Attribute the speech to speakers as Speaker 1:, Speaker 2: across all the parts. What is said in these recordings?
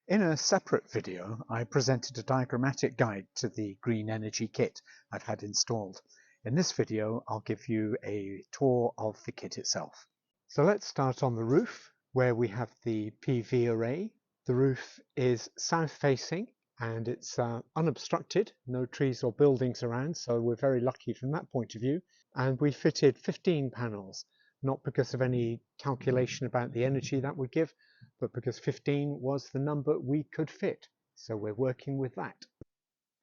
Speaker 1: In a separate video, I presented a diagrammatic guide to the green energy kit I've had installed. In this video, I'll give you a tour of the kit itself. So let's start on the roof, where we have the PV array. The roof is south facing and it's unobstructed, no trees or buildings around, so we're very lucky from that point of view. And we fitted 15 panels, not because of any calculation about the energy that would give, but because 15 was the number we could fit. So we're working with that.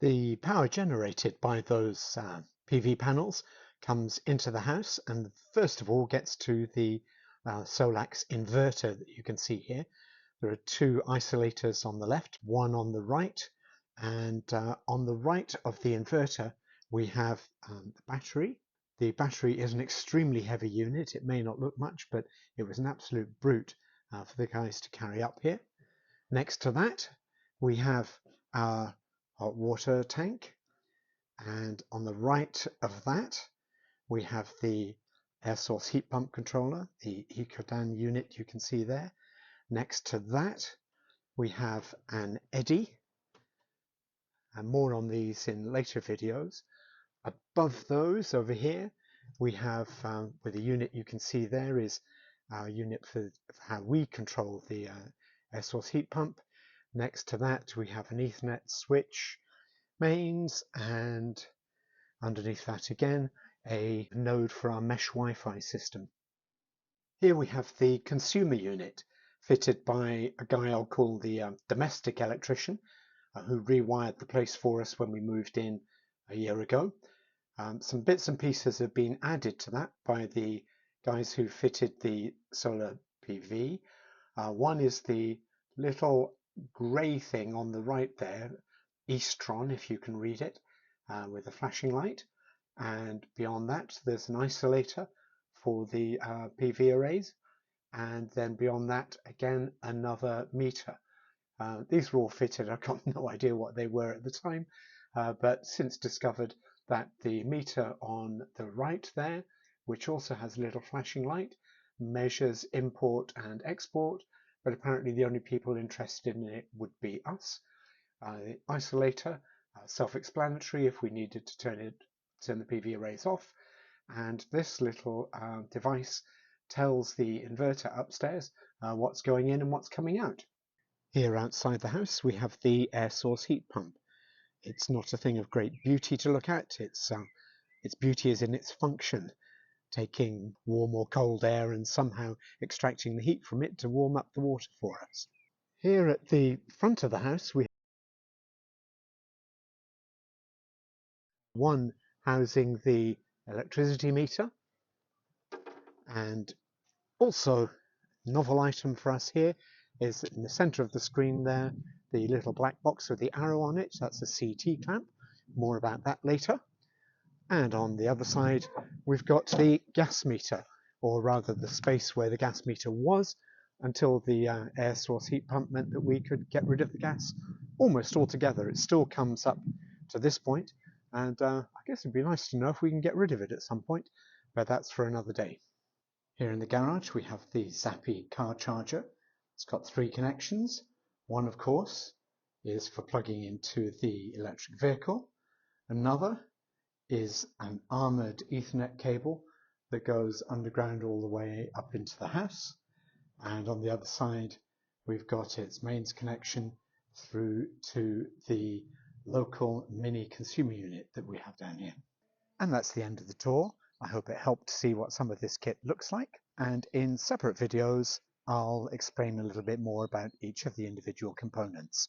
Speaker 1: The power generated by those PV panels comes into the house and first of all gets to the Solax inverter that you can see here. There are two isolators on the left, one on the right, and on the right of the inverter we have the battery. The battery is an extremely heavy unit. It may not look much, but it was an absolute brute for the guys to carry up here. Next to that we have our hot water tank, and on the right of that we have the air source heat pump controller, the Ecodan unit you can see there. Next to that we have an eddi, and more on these in later videos. Above those over here we have, with the unit you can see there is our unit for how we control the air source heat pump. Next to that we have an Ethernet switch, mains, and underneath that again a node for our mesh Wi-Fi system. Here we have the consumer unit fitted by a guy I'll call the domestic electrician, who rewired the place for us when we moved in a year ago. Some bits and pieces have been added to that by the guys who fitted the solar PV. One is the little grey thing on the right there, Eastron if you can read it, with a flashing light, and beyond that there's an isolator for the PV arrays, and then beyond that again another meter. These were all fitted. I've got no idea what they were at the time, but since discovered that the meter on the right there, which also has a little flashing light, measures import and export, but apparently the only people interested in it would be us. The isolator, self-explanatory if we needed to turn the PV arrays off, and this little device tells the inverter upstairs what's going in and what's coming out. Here outside the house we have the air source heat pump. It's not a thing of great beauty to look at. Its beauty is in its function, taking warm or cold air and somehow extracting the heat from it to warm up the water for us. Here at the front of the house we have one housing the electricity meter, and also novel item for us here is in the center of the screen there, the little black box with the arrow on it. That's a CT clamp. More about that later. And on the other side we've got the gas meter, or rather the space where the gas meter was until the air source heat pump meant that we could get rid of the gas almost altogether. It still comes up to this point, and I guess it'd be nice to know if we can get rid of it at some point, but that's for another day. Here in the garage we have the Zappi car charger. It's got three connections. One, of course, is for plugging into the electric vehicle. Another is an armoured Ethernet cable that goes underground all the way up into the house. And on the other side we've got its mains connection through to the local mini consumer unit that we have down here. And that's the end of the tour. I hope it helped to see what some of this kit looks like, and in separate videos I'll explain a little bit more about each of the individual components.